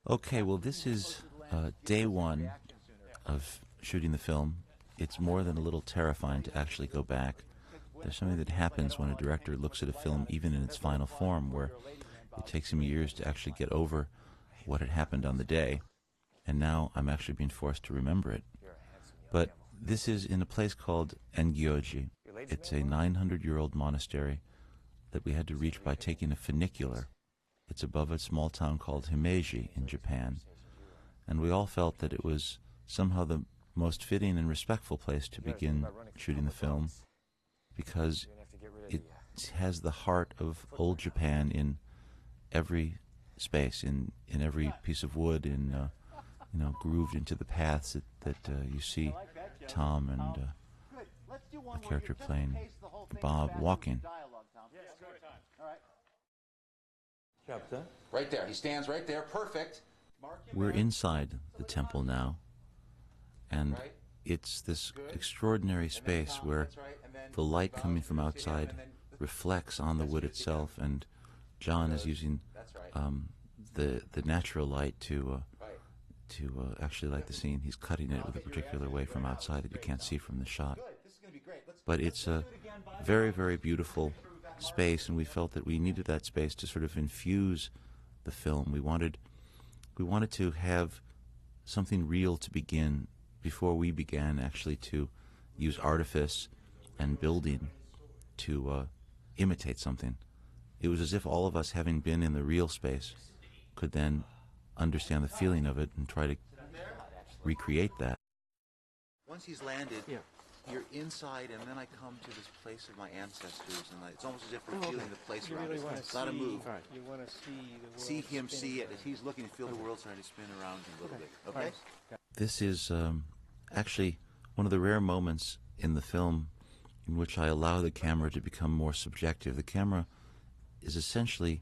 Okay, well, this is day one of shooting the film. It's more than a little terrifying to actually go back. There's something that happens when a director looks at a film, even in its final form, where it takes him years to actually get over what had happened on the day, and now I'm actually being forced to remember it. But this is in a place called Engyoji. It's a 900-year-old monastery that we had to reach by taking a funicular. It's above a small town called Himeji in Japan, and we all felt that it was somehow the most fitting and respectful place to begin shooting the film, because it has the heart of old Japan in every space, in every piece of wood, grooved into the paths that you see Tom and a character playing Bob walking. Right there. He stands right there. Perfect. We're inside the temple now, and it's this extraordinary space where the light coming from outside reflects on the wood itself, and John is using the natural light to actually light the scene. He's cutting it with a particular way from outside that you can't see from the shot. But it's a very, very beautiful space, and we felt that we needed that space to sort of infuse the film. We wanted to have something real to begin before we began actually to use artifice and building to imitate something. It was as if all of us, having been in the real space, could then understand the feeling of it and try to recreate that. Once he's landed, you're inside, and then I come to this place of my ancestors, and it's almost as if we're feeling the place around us. It's not a move. You want to see the world. See it. As he's looking, feel the world starting to spin around him a little bit. Okay? This is actually one of the rare moments in the film in which I allow the camera to become more subjective. The camera is essentially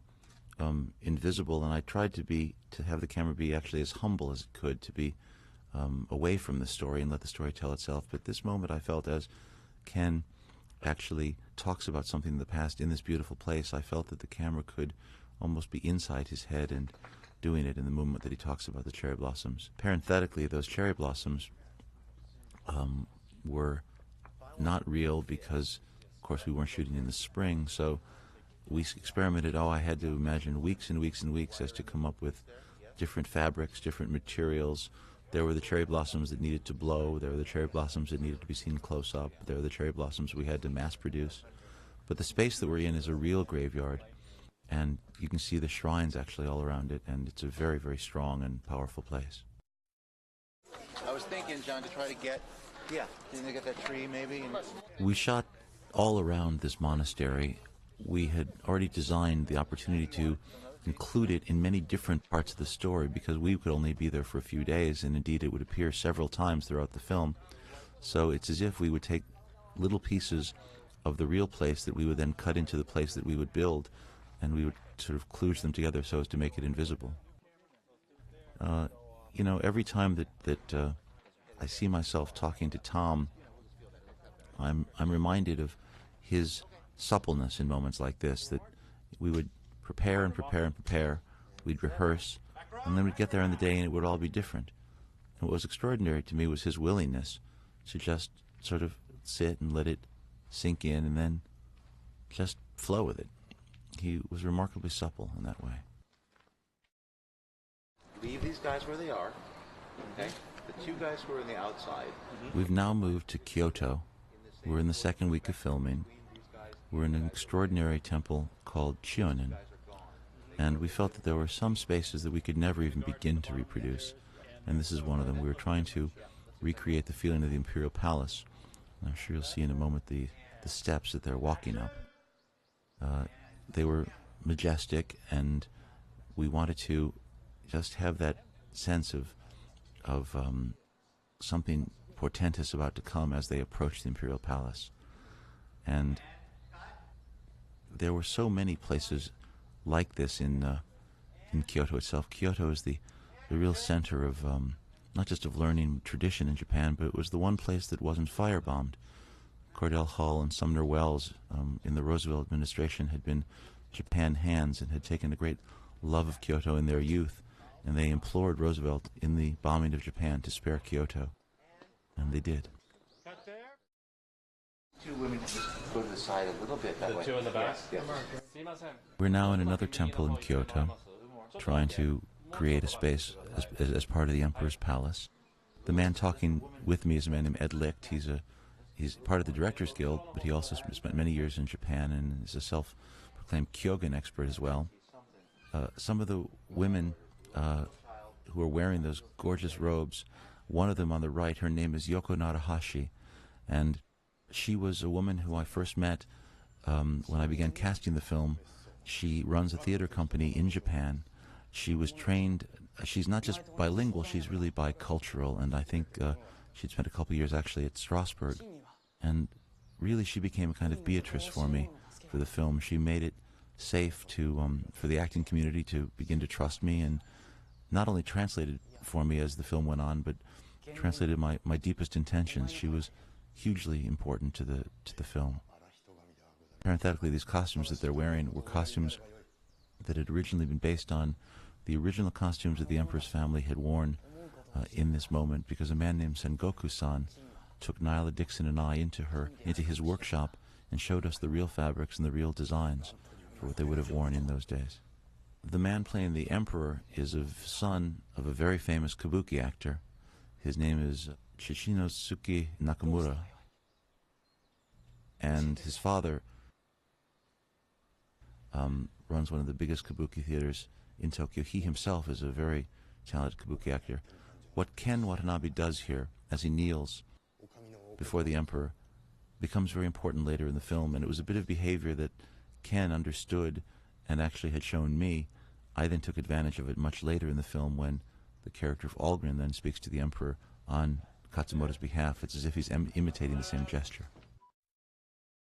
invisible, and I tried to have the camera be actually as humble as it could, to be away from the story and let the story tell itself. But this moment I felt, as Ken actually talks about something in the past in this beautiful place, I felt that the camera could almost be inside his head and doing it in the moment that he talks about the cherry blossoms. Parenthetically, those cherry blossoms were not real because, of course, we weren't shooting in the spring, so we experimented. I had to imagine weeks and weeks and weeks as to come up with different fabrics, different materials. There were the cherry blossoms that needed to blow. There were the cherry blossoms that needed to be seen close up. There were the cherry blossoms we had to mass produce. But the space that we're in is a real graveyard, and you can see the shrines actually all around it, and it's a very, very strong and powerful place. I was thinking, John, to try to get, didn't they get that tree maybe? We shot all around this monastery. We had already designed the opportunity to include it in many different parts of the story, because we could only be there for a few days, and indeed it would appear several times throughout the film. So it's as if we would take little pieces of the real place that we would then cut into the place that we would build, and we would sort of kludge them together so as to make it invisible. Every time that I see myself talking to Tom, I'm reminded of his suppleness in moments like this, that we would prepare and prepare and prepare, we'd rehearse, and then we'd get there on the day and it would all be different. And what was extraordinary to me was his willingness to just sort of sit and let it sink in and then just flow with it. He was remarkably supple in that way. Leave these guys where they are, okay? The two guys who are on the outside. We've now moved to Kyoto. We're in the second week of filming. We're in an extraordinary temple called Chionin, and we felt that there were some spaces that we could never even begin to reproduce, and this is one of them. We were trying to recreate the feeling of the Imperial Palace, and I'm sure you'll see in a moment the steps that they're walking up. They were majestic, and we wanted to just have that sense of something portentous about to come as they approach the Imperial Palace. And there were so many places like this in Kyoto itself. Kyoto is the real center of not just of learning tradition in Japan, but it was the one place that wasn't firebombed. Cordell Hull and Sumner Wells in the Roosevelt administration had been Japan hands and had taken a great love of Kyoto in their youth, and they implored Roosevelt in the bombing of Japan to spare Kyoto, and they did. Two women just go to the side a little bit that way. The two in the back? Yes. We're now in another temple in Kyoto, trying to create a space as part of the Emperor's Palace. The man talking with me is a man named Ed Licht. He's part of the Directors Guild, but he also spent many years in Japan and is a self-proclaimed Kyogen expert as well. Some of the women who are wearing those gorgeous robes, one of them on the right, her name is Yoko Narahashi, and she was a woman who I first met when I began casting the film. She runs a theater company in Japan. She was trained, she's not just bilingual, she's really bicultural, and I think she'd spent a couple of years actually at Strasbourg. And really she became a kind of Beatrice for me for the film. She made it safe for the acting community to begin to trust me, and not only translated for me as the film went on, but translated my deepest intentions. She was hugely important to the film. Parenthetically, these costumes that they're wearing were costumes that had originally been based on the original costumes that the Emperor's family had worn in this moment, because a man named Sengoku-san took Nyla Dixon and I into his workshop and showed us the real fabrics and the real designs for what they would have worn in those days. The man playing the Emperor is a son of a very famous kabuki actor. His name is Chichinosuke Nakamura, and his father runs one of the biggest kabuki theaters in Tokyo. He himself is a very talented kabuki actor. What Ken Watanabe does here, as he kneels before the Emperor, becomes very important later in the film, and it was a bit of behavior that Ken understood and actually had shown me. I then took advantage of it much later in the film when the character of Algren then speaks to the Emperor on Katsumoto's behalf. It's as if he's imitating the same gesture.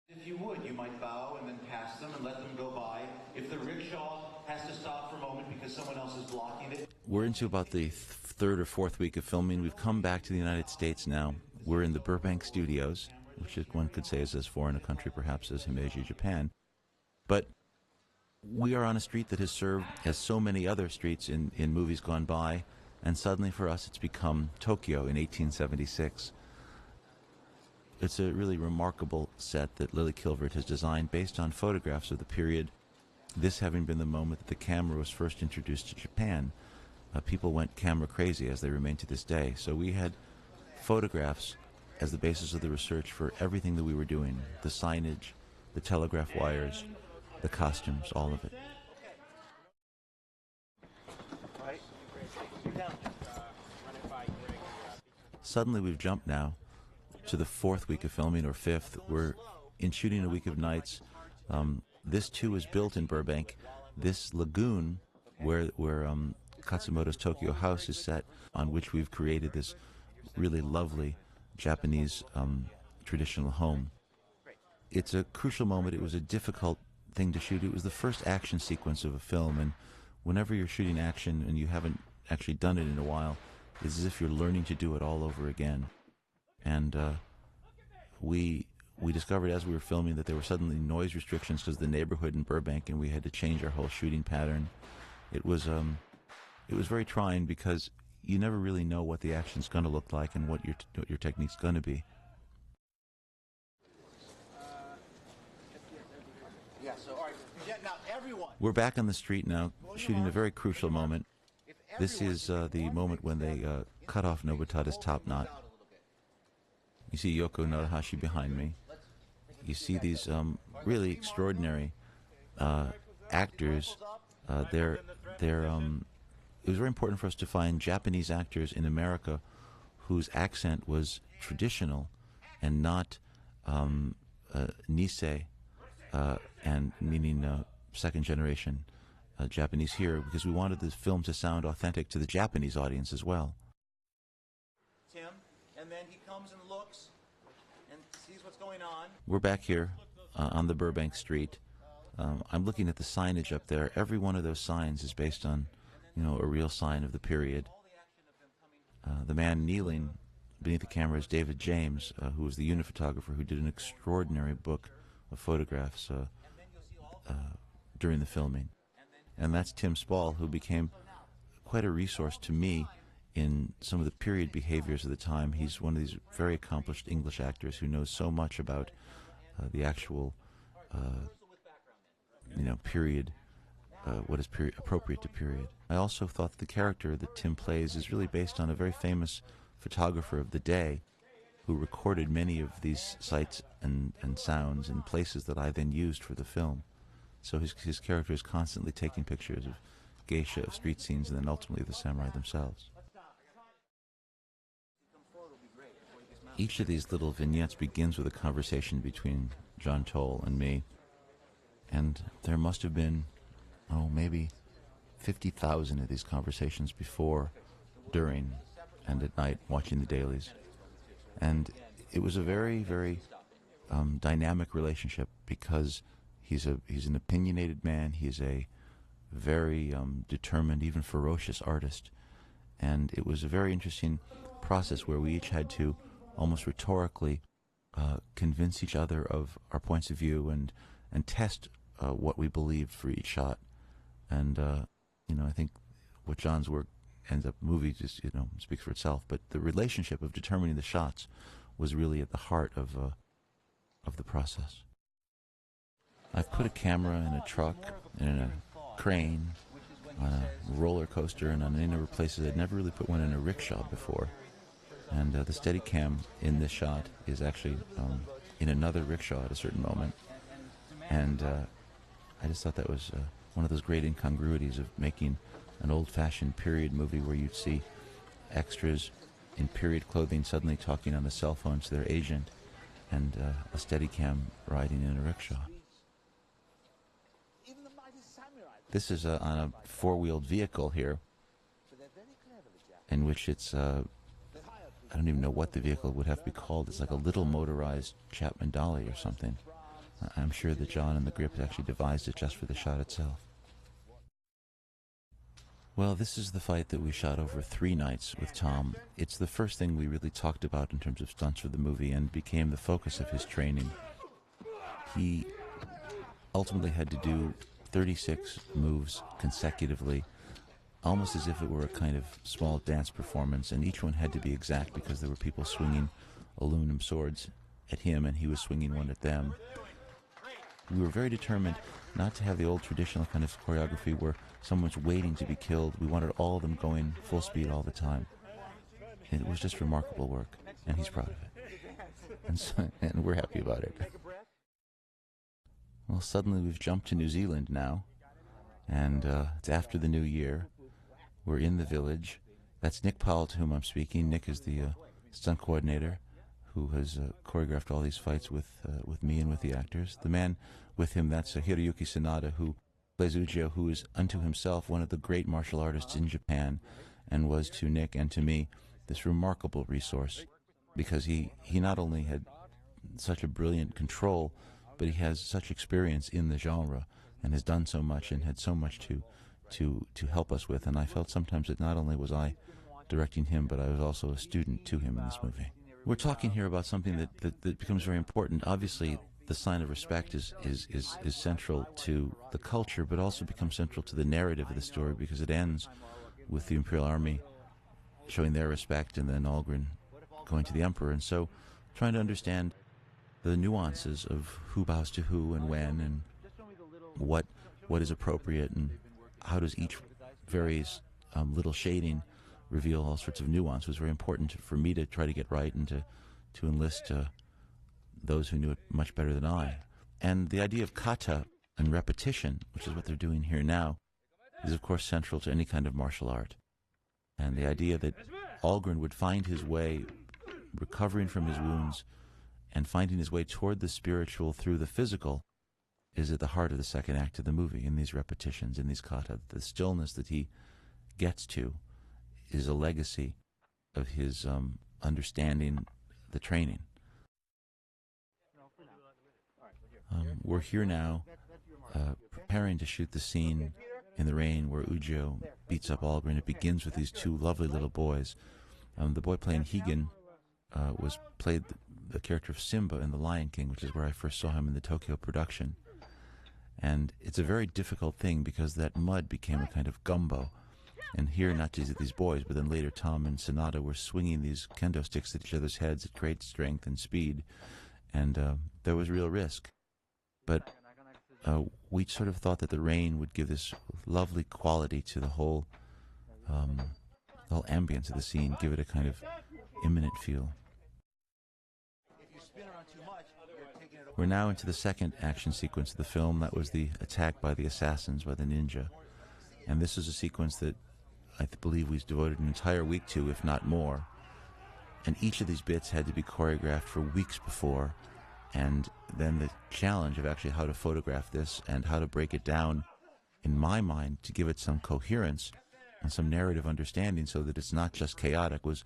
If you would, you might bow and then pass them and let them go by. If the rickshaw has to stop for a moment because someone else is blocking it. We're into about the third or fourth week of filming. We've come back to the United States now. We're in the Burbank studios, which one could say is as foreign a country perhaps as Himeji, Japan. But we are on a street that has served as so many other streets in movies gone by, and suddenly for us it's become Tokyo in 1876. It's a really remarkable set that Lily Kilvert has designed based on photographs of the period, this having been the moment that the camera was first introduced to Japan. People went camera crazy, as they remain to this day. So we had photographs as the basis of the research for everything that we were doing, the signage, the telegraph wires, the costumes, all of it. Suddenly we've jumped now to the fourth week of filming, or fifth. We're in shooting a week of nights. This too is built in Burbank. This lagoon where Katsumoto's Tokyo house is set, on which we've created this really lovely Japanese traditional home. It's a crucial moment. It was a difficult thing to shoot. It was the first action sequence of a film, and whenever you're shooting action and you haven't actually done it in a while, it's as if you're learning to do it all over again. And we discovered as we were filming that there were suddenly noise restrictions because of the neighborhood in Burbank, and we had to change our whole shooting pattern. It was very trying because you never really know what the action's going to look like and what your technique's going to be. We're back on the street now, shooting a very crucial moment. This is the moment when they cut off Nobutada's top knot. You see Yoko Narahashi behind me. You see these really extraordinary actors. It was very important for us to find Japanese actors in America whose accent was traditional and not Nisei, and meaning second generation Japanese here, because we wanted the film to sound authentic to the Japanese audience as well. Tim, and then he comes and looks and sees what's going on. We're back here on the Burbank Street. I'm looking at the signage up there. Every one of those signs is based on, a real sign of the period. The man kneeling beneath the camera is David James, who was the unit photographer who did an extraordinary book of photographs during the filming. and that's Tim Spall, who became quite a resource to me in some of the period behaviors of the time. He's one of these very accomplished English actors who knows so much about the actual, period, what is appropriate to period. I also thought that the character that Tim plays is really based on a very famous photographer of the day who recorded many of these sights and sounds and places that I then used for the film. So his character is constantly taking pictures of geisha, of street scenes, and then ultimately the samurai themselves. Each of these little vignettes begins with a conversation between John Toll and me, and there must have been, maybe 50,000 of these conversations before, during, and at night watching the dailies. And it was a very, very dynamic relationship because he's an opinionated man. He's a very determined, even ferocious artist. And it was a very interesting process where we each had to almost rhetorically convince each other of our points of view and test what we believed for each shot. And I think what John's work ends up, movie just speaks for itself. But the relationship of determining the shots was really at the heart of the process. I've put a camera in a truck and in a crane, on a roller coaster, and on a number of places. I'd never really put one in a rickshaw before. And the Steadicam in this shot is actually in another rickshaw at a certain moment. And I just thought that was one of those great incongruities of making an old-fashioned period movie where you'd see extras in period clothing suddenly talking on the cell phone to their agent, and a Steadicam riding in a rickshaw. This is on a four-wheeled vehicle here, in which it's I don't even know what the vehicle would have to be called. It's like a little motorized Chapman dolly or something. I'm sure that John and the Grip actually devised it just for the shot itself. Well, this is the fight that we shot over 3 nights with Tom. It's the first thing we really talked about in terms of stunts for the movie and became the focus of his training. He ultimately had to do 36 moves consecutively, almost as if it were a kind of small dance performance, and each one had to be exact because there were people swinging aluminum swords at him and he was swinging one at them. We were very determined not to have the old traditional kind of choreography where someone's waiting to be killed. We wanted all of them going full speed all the time. And it was just remarkable work, and he's proud of it. And we're happy about it. Well, suddenly we've jumped to New Zealand now, and it's after the new year. We're in the village. That's Nick Powell, to whom I'm speaking. Nick is the stunt coordinator who has choreographed all these fights with me and with the actors. The man with him, that's Hiroyuki Sanada, who plays Ujio, who is unto himself one of the great martial artists in Japan, and was to Nick and to me this remarkable resource, because he not only had such a brilliant control, but he has such experience in the genre and has done so much and had so much to help us with. And I felt sometimes that not only was I directing him, but I was also a student to him in this movie. We're talking here about something that becomes very important. Obviously, the sign of respect is central to the culture, but also becomes central to the narrative of the story, because it ends with the Imperial Army showing their respect and then Algren going to the Emperor. And so trying to understand the nuances of who bows to who and when, and what is appropriate, and how does each various little shading reveal all sorts of nuance was very important for me to try to get right and to enlist those who knew it much better than I. And the idea of kata and repetition, which is what they're doing here now, is of course central to any kind of martial art. And the idea that Algren would find his way, recovering from his wounds, and finding his way toward the spiritual through the physical, is at the heart of the second act of the movie, in these repetitions, in these kata. The stillness that he gets to is a legacy of his understanding the training. We're here now, preparing to shoot the scene in the rain where Ujio beats up Algren. It begins with these 2 lovely little boys. The boy playing Higan played the character of Simba in The Lion King, which is where I first saw him in the Tokyo production. And it's a very difficult thing because that mud became a kind of gumbo. And here, not just these boys, but then later Tom and Sonata were swinging these kendo sticks at each other's heads at great strength and speed. And there was real risk. But we sort of thought that the rain would give this lovely quality to the whole ambience of the scene, give it a kind of imminent feel. We're now into the second action sequence of the film. That was the attack by the assassins, by the ninja. And this is a sequence that I believe we've devoted an entire week to, if not more. And each of these bits had to be choreographed for weeks before. And then the challenge of actually how to photograph this and how to break it down, in my mind, to give it some coherence and some narrative understanding so that it's not just chaotic, was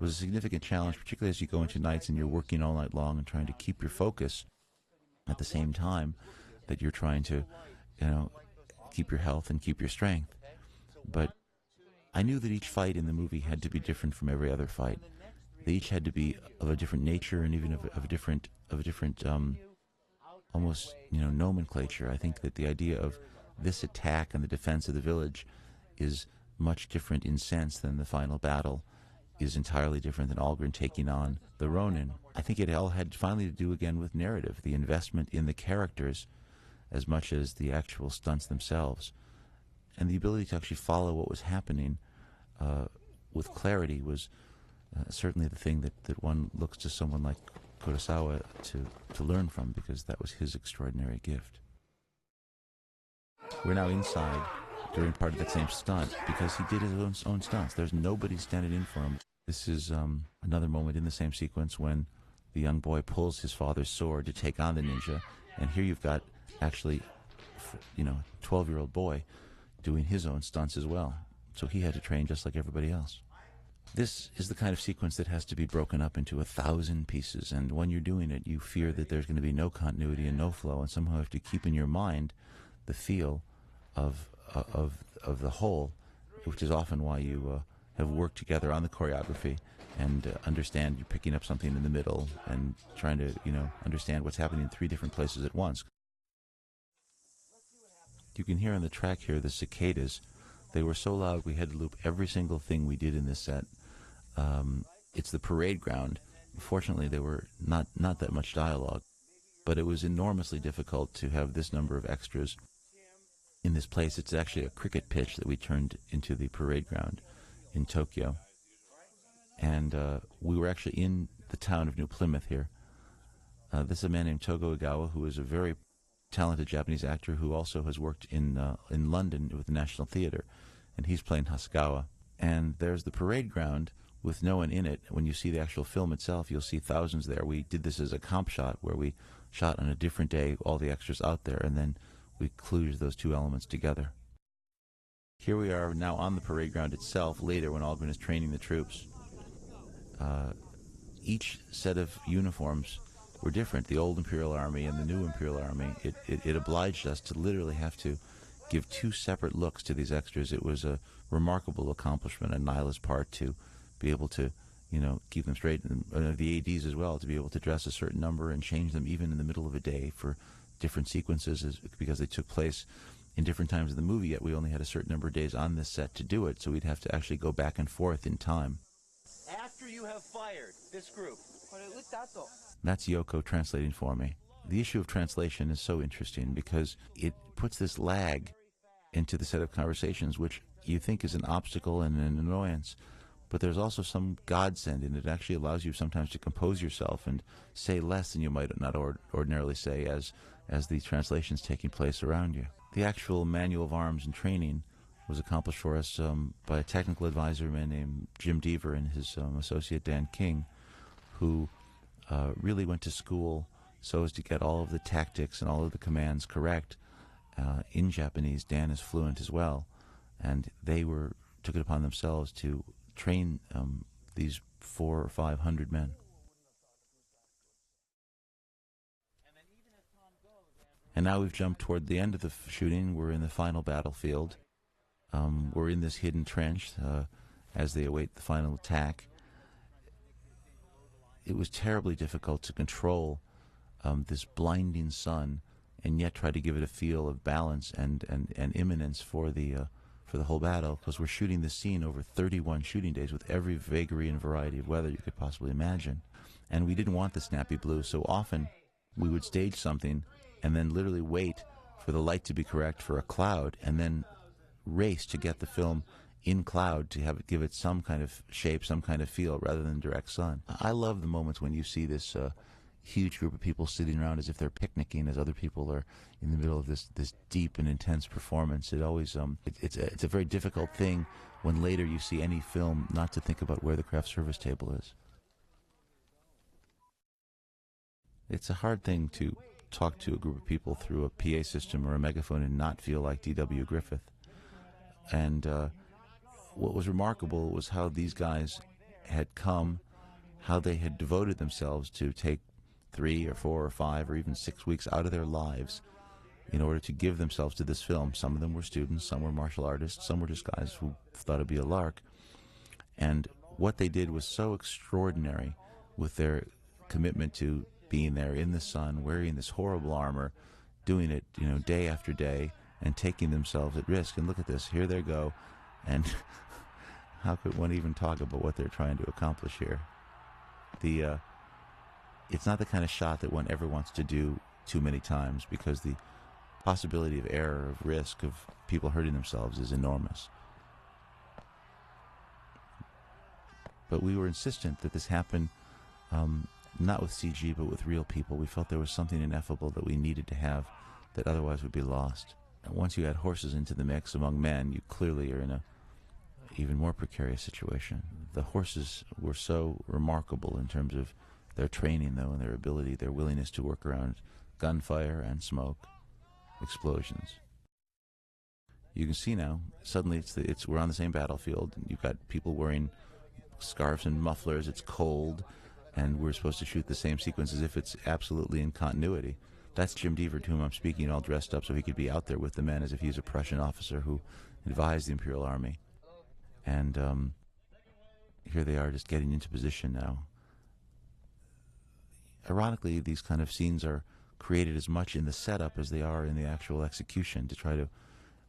a significant challenge, particularly as you go into nights and you're working all night long and trying to keep your focus at the same time that you're trying to, keep your health and keep your strength. But I knew that each fight in the movie had to be different from every other fight. They each had to be of a different nature and even of a different almost nomenclature. I think that the idea of this attack and the defense of the village is much different in sense than the final battle is entirely different than Algren taking on the Ronin. I think it all had finally to do again with narrative, the investment in the characters as much as the actual stunts themselves. And the ability to actually follow what was happening with clarity was certainly the thing that one looks to someone like Kurosawa to learn from, because that was his extraordinary gift. We're now inside during part of that same stunt because he did his own stunts. There's nobody standing in for him. This is another moment in the same sequence when the young boy pulls his father's sword to take on the ninja, and here you've got actually, 12-year-old boy doing his own stunts as well. So he had to train just like everybody else. This is the kind of sequence that has to be broken up into 1,000 pieces, and when you're doing it, you fear that there's going to be no continuity and no flow, and somehow have to keep in your mind the feel of the whole, which is often why you have worked together on the choreography and understand you're picking up something in the middle and trying to, understand what's happening in 3 different places at once. You can hear on the track here the cicadas. They were so loud we had to loop every single thing we did in this set. It's the parade ground. Fortunately, there were not that much dialogue, but it was enormously difficult to have this number of extras in this place. It's actually a cricket pitch that we turned into the parade ground in Tokyo. And we were actually in the town of New Plymouth here. This is a man named Togo Igawa, who is a very talented Japanese actor who also has worked in London with the National Theatre, and he's playing Hasegawa. And there's the parade ground with no one in it. When you see the actual film itself, you'll see thousands there. We did this as a comp shot where we shot on a different day, all the extras out there, and then we kludged those 2 elements together. Here we are now on the parade ground itself, later when Algren is training the troops. Each set of uniforms were different, the old Imperial Army and the new Imperial Army. It obliged us to literally have to give 2 separate looks to these extras. It was a remarkable accomplishment on Nyla's part to be able to, keep them straight, and the ADs as well, to be able to dress a certain number and change them even in the middle of a day for different sequences, because they took place in different times of the movie, yet we only had a certain number of days on this set to do it, so we'd have to actually go back and forth in time. After you have fired this group. That's Yoko translating for me. The issue of translation is so interesting because it puts this lag into the set of conversations, which you think is an obstacle and an annoyance, but there's also some godsend in it. It actually allows you sometimes to compose yourself and say less than you might not ordinarily say as the translation's taking place around you. The actual manual of arms and training was accomplished for us by a technical advisor, a man named Jim Deaver, and his associate Dan King, who really went to school so as to get all of the tactics and all of the commands correct in Japanese. Dan is fluent as well, and they took it upon themselves to train these 400 or 500 men. And now we've jumped toward the end of the shooting. We're in the final battlefield. We're in this hidden trench as they await the final attack. It was terribly difficult to control this blinding sun and yet try to give it a feel of balance and imminence for the whole battle, because we're shooting this scene over 31 shooting days with every vagary and variety of weather you could possibly imagine. And we didn't want the snappy blue, so often we would stage something and then literally wait for the light to be correct for a cloud, and then race to get the film in cloud to have it give it some kind of shape, some kind of feel, rather than direct sun. I love the moments when you see this huge group of people sitting around as if they're picnicking, as other people are in the middle of this deep and intense performance. It always it's a very difficult thing when later you see any film not to think about where the craft service table is. It's a hard thing to talk to a group of people through a PA system or a megaphone and not feel like D.W. Griffith. And what was remarkable was how these guys had come, how they had devoted themselves to take 3 or 4 or 5 or even 6 weeks out of their lives in order to give themselves to this film. Some of them were students, some were martial artists, some were just guys who thought it'd be a lark. And what they did was so extraordinary with their commitment to being there in the sun, wearing this horrible armor, doing it, day after day, and taking themselves at risk. And look at this, here they go, and how could one even talk about what they're trying to accomplish here? It's not the kind of shot that one ever wants to do too many times, because the possibility of error, of risk, of people hurting themselves is enormous. But we were insistent that this happen not with CG, but with real people. We felt there was something ineffable that we needed to have that otherwise would be lost. And once you add horses into the mix among men, you clearly are in a even more precarious situation. The horses were so remarkable in terms of their training, though, and their ability, their willingness to work around gunfire and smoke, explosions. You can see now, suddenly we're on the same battlefield. You've got people wearing scarves and mufflers, it's cold, and we're supposed to shoot the same sequence as if it's absolutely in continuity. That's Jim Deaver, to whom I'm speaking, all dressed up so he could be out there with the men as if he's a Prussian officer who advised the Imperial Army. And here they are just getting into position now. Ironically, these kind of scenes are created as much in the setup as they are in the actual execution, to try to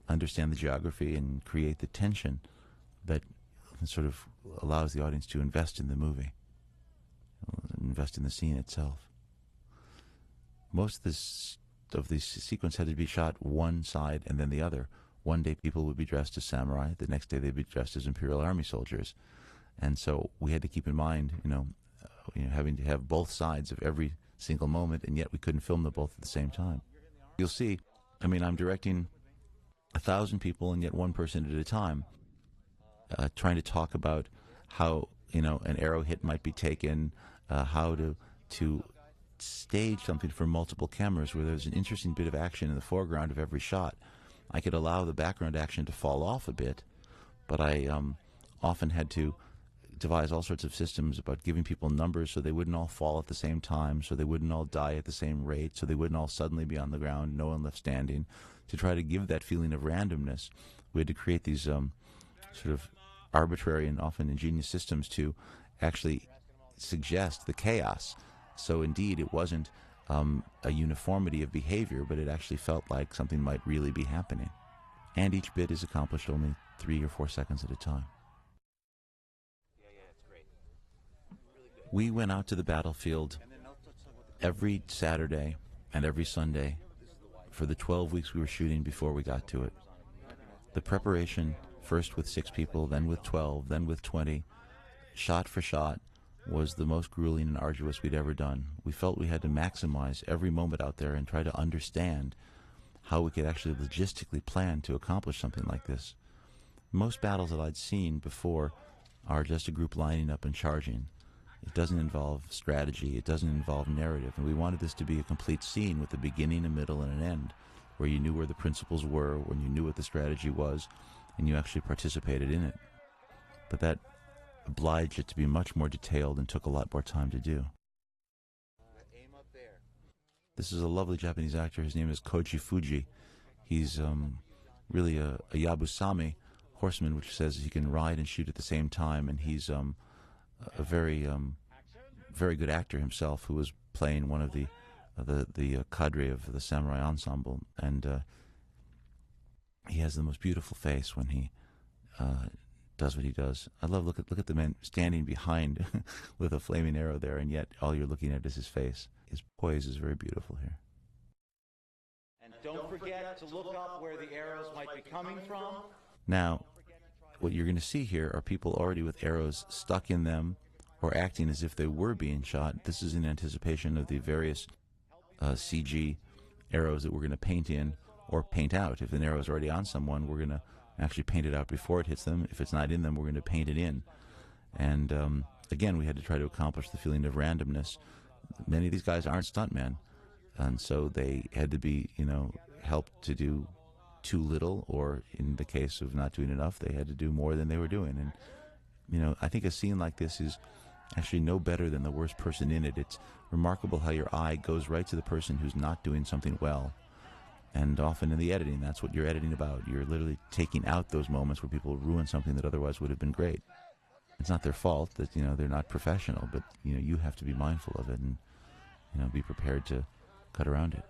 understand the geography and create the tension that sort of allows the audience to invest in the movie, invest in the scene itself. Most of this sequence had to be shot one side and then the other. One day people would be dressed as samurai, the next day they'd be dressed as Imperial Army soldiers. And so we had to keep in mind, having to have both sides of every single moment, and yet we couldn't film them both at the same time. You'll see, I'm directing 1,000 people and yet one person at a time, trying to talk about how, an arrow hit might be taken, how to stage something for multiple cameras where there's an interesting bit of action in the foreground of every shot. I could allow the background action to fall off a bit, but I often had to devise all sorts of systems about giving people numbers so they wouldn't all fall at the same time, so they wouldn't all die at the same rate, so they wouldn't all suddenly be on the ground, no one left standing. To try to give that feeling of randomness, we had to create these sort of arbitrary and often ingenious systems to actually suggest the chaos. So indeed, it wasn't a uniformity of behavior, but it actually felt like something might really be happening. And each bit is accomplished only 3 or 4 seconds at a time. We went out to the battlefield every Saturday and every Sunday for the 12 weeks we were shooting before we got to it. The preparation, first with 6 people, then with 12, then with 20, shot for shot, was the most grueling and arduous we'd ever done. We felt we had to maximize every moment out there and try to understand how we could actually logistically plan to accomplish something like this. Most battles that I'd seen before are just a group lining up and charging. It doesn't involve strategy, it doesn't involve narrative, and we wanted this to be a complete scene with a beginning, a middle, and an end, where you knew where the principles were, when you knew what the strategy was, and you actually participated in it. But that obliged it to be much more detailed and took a lot more time to do. This is a lovely Japanese actor. His name is Koji Fuji. He's really a Yabusame horseman, which says he can ride and shoot at the same time, and he's a very good actor himself, who was playing one of the the cadre of the samurai ensemble, and he has the most beautiful face when he does what he does. I love look at the man standing behind with a flaming arrow there, and yet all you're looking at is his face. His poise is very beautiful here. And don't forget to look up where the arrows might be coming from. Now, what you're going to see here are people already with arrows stuck in them or acting as if they were being shot. This is in anticipation of the various CG arrows that we're going to paint in or paint out. If an arrow is already on someone, we're going to actually paint it out before it hits them. If it's not in them, we're going to paint it in. And again, we had to try to accomplish the feeling of randomness. Many of these guys aren't stuntmen, and so they had to be, helped to do too little, or in the case of not doing enough, they had to do more than they were doing. And I think a scene like this is actually no better than the worst person in it. It's remarkable how your eye goes right to the person who's not doing something well. And often in the editing, that's what you're editing about. You're literally taking out those moments where people ruin something that otherwise would have been great. It's not their fault that they're not professional, but you have to be mindful of it and be prepared to cut around it.